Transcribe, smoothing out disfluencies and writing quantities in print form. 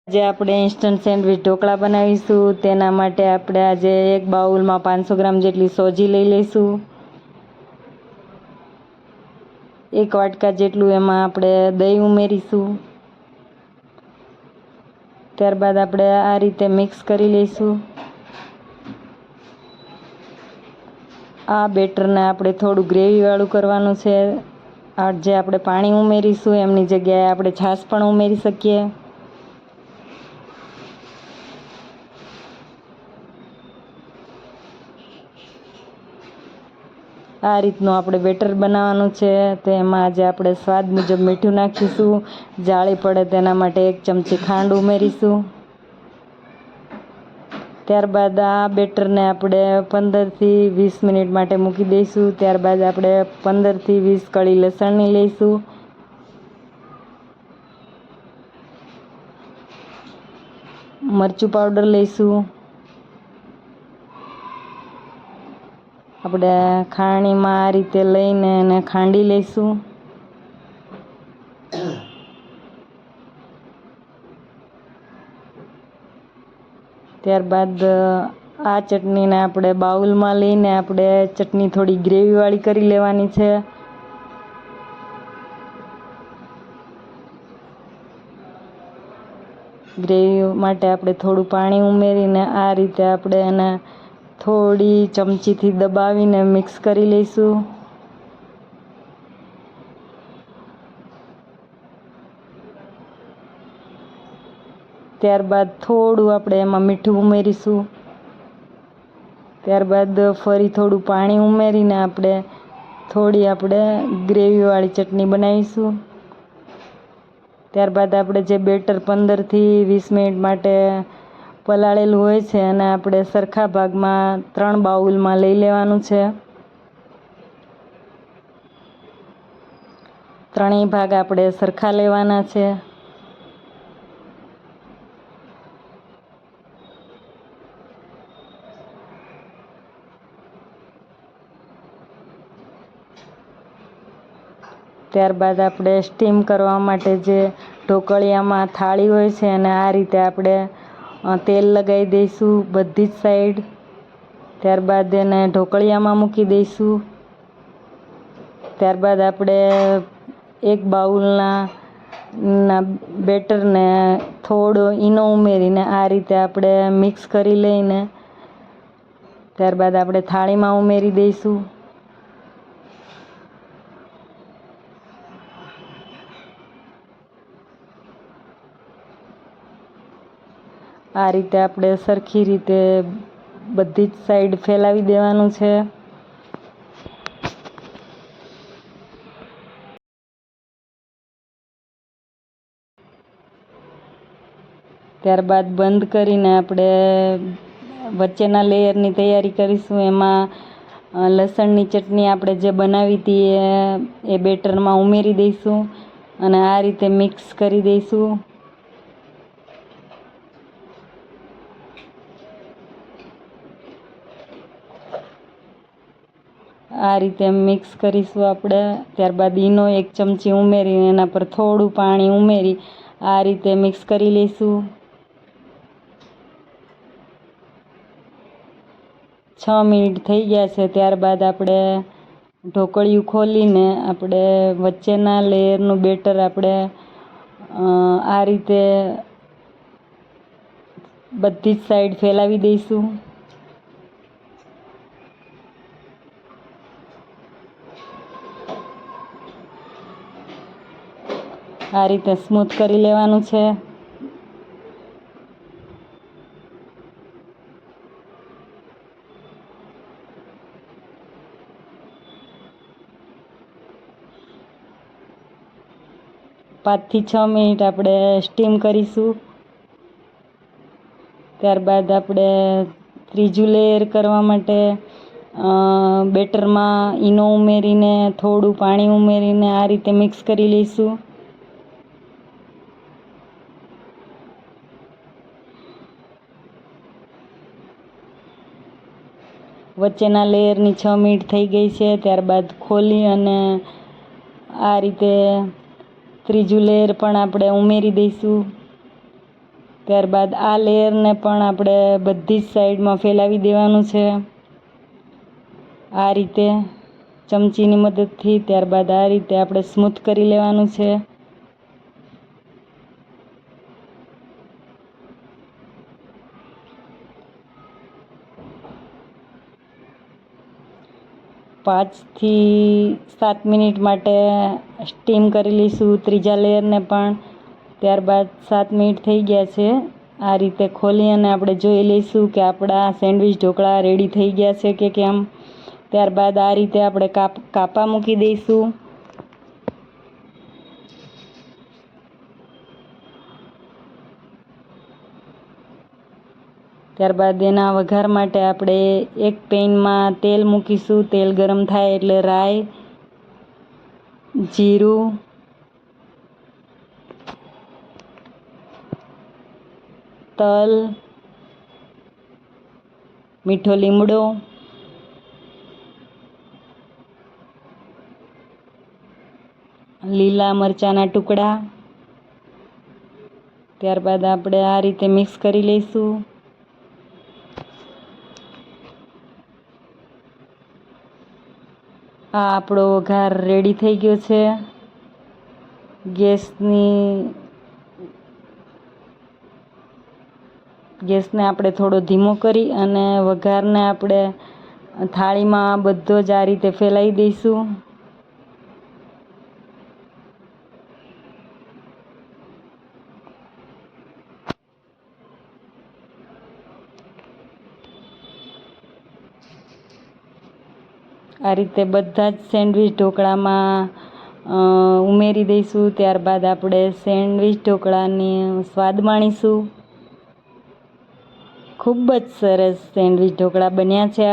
આજે આપણે instant sandwich dhokla બનાવીશું। તેના માટે આપણે આજે એક બાઉલમાં 500 ગ્રામ જેટલી સોજી લઈ લઈશું। એક વાટકા જેટલું એમાં આપણે દહીં ઉમેરીશું। ત્યારબાદ આપણે આ રીતે મિક્સ કરી લઈશું। આ બેટરને આપણે થોડું ગ્રેવીવાળું કરવાનું છે। આ જે આપણે પાણી ઉમેરીશું એમની જગ્યાએ આપણે છાશ પણ ઉમેરી શકીએ। આ રીતનું આપણે બેટર બનાવવાનું છે। તો એમાં આજે આપણે સ્વાદ મુજબ મીઠું નાખીશું। જાળી પડે તેના માટે 1 ચમચી ખાંડ ઉમેરીશું। ત્યારબાદ આ બેટરને આપણે 15 થી 20 મિનિટ માટે મૂકી દઈશું। ત્યારબાદ આપણે 15 થી 20 કળી લસણની લઈશું। મરચું પાવડર લઈશું। આપણે ખાણીમાં આ રીતે લઈને એને ખાંડી લઈશું। ત્યારબાદ આ ચટણીને આપણે બાઉલમાં લઈને આપણે ચટણી થોડી ગ્રેવીવાળી કરી લેવાની છે। ગ્રેવી માટે આપણે થોડું પાણી ઉમેરીને આ રીતે આપણે એને થોડી ચમચીથી દબાવીને મિક્સ કરી લઈશું। ત્યારબાદ થોડું આપણે એમાં મીઠું ઉમેરીશું। ત્યારબાદ ફરી થોડું પાણી ઉમેરીને આપણે થોડી ગ્રેવીવાળી ચટણી બનાવીશું। ત્યારબાદ આપણે જે બેટર 15 થી 20 મિનિટ માટે પલાળેલું હોય છે અને આપણે સરખા ભાગમાં 3 બાઉલમાં લઈ લેવાનું છે। ત્રણેય ભાગ આપણે સરખા લેવાના છે। ત્યારબાદ આપણે સ્ટીમ કરવા માટે જે ઢોકળિયામાં થાળી હોય છે અને આ રીતે આપણે તેલ લગાવી દઈશું બધી જ સાઈડ। ત્યારબાદ એને ઢોકળિયામાં મૂકી દઈશું। ત્યારબાદ આપણે એક બાઉલના બેટરને થોડો ઈનો ઉમેરીને આ રીતે આપણે મિક્સ કરી લઈને ત્યારબાદ આપણે થાળીમાં ઉમેરી દઈશું। આ રીતે આપણે સરખી રીતે બધી જ સાઈડ ફેલાવી દેવાનું છે। ત્યારબાદ બંધ કરીને આપણે વચ્ચેના લેયરની તૈયારી કરીશું। એમાં લસણની ચટણી આપણે જે બનાવી હતી એ બેટરમાં ઉમેરી દઈશું અને આ રીતે મિક્સ કરી દઈશું। આ રીતે મિક્સ કરીશું આપણે। ત્યારબાદ ઈનો 1 ચમચી ઉમેરીને એના પર થોડું પાણી ઉમેરી આ રીતે મિક્સ કરી લઈશું। 6 મિનિટ થઈ ગયા છે। ત્યારબાદ આપણે ઢોકળિયું ખોલીને આપણે વચ્ચેના લેયરનું બેટર આપણે આ રીતે બધી જ સાઈડ ફેલાવી દઈશું। આ રીતે સ્મૂથ કરી લેવાનું છે। પાંચ થી 6 મિનિટ આપણે સ્ટીમ કરીશું। ત્યારબાદ આપણે ત્રીજું લેયર કરવા માટે બેટરમાં ઈનો ઉમેરીને થોડું પાણી ઉમેરીને આ રીતે મિક્સ કરી લઈશું। વચ્ચેના લેયરની 6 મિનિટ થઈ ગઈ છે। ત્યારબાદ ખોલી અને આ રીતે ત્રીજું લેયર પણ આપણે ઉમેરી દઈશું। ત્યારબાદ આ લેયરને પણ આપણે બધી જ સાઈડમાં ફેલાવી દેવાનું છે આ રીતે ચમચીની મદદથી. ત્યારબાદ આ રીતે આપણે સ્મૂથ કરી લેવાનું છે. પાંચથી 7 મિનિટ માટે સ્ટીમ કરી લઈશું ત્રીજા લેયરને પણ. ત્યારબાદ 7 મિનિટ થઈ ગયા છે. આ રીતે ખોલી અને આપણે જોઈ લઈશું કે આપણા સેન્ડવિચ ઢોકળા રેડી થઈ ગયા છે કે કેમ. ત્યારબાદ આ રીતે આપણે કાપા મૂકી દઈશું. ત્યારબાદ એના વઘાર માટે આપણે એક પેનમાં તેલ મૂકીશું. તેલ ગરમ થાય એટલે રાઈ, જીરું, તલ, મીઠો લીમડો, લીલા મરચાંના ટુકડા. ત્યારબાદ આપણે આ રીતે મિક્સ કરી લઈશું. આ આપણો વઘાર રેડી થઈ ગયો છે. ગેસને આપણે થોડો ધીમો કરી અને વઘારને આપણે થાળીમાં બધો જ આ રીતે ફેલાવી દઈશું. આ રીતે બધા જ સેન્ડવિચ ઢોકળામાં ઉમેરી દઈશું. ત્યારબાદ આપણે સેન્ડવિચ ઢોકળાની સ્વાદ માણીશું. ખૂબ જ સરસ સેન્ડવિચ ઢોકળા બન્યા છે.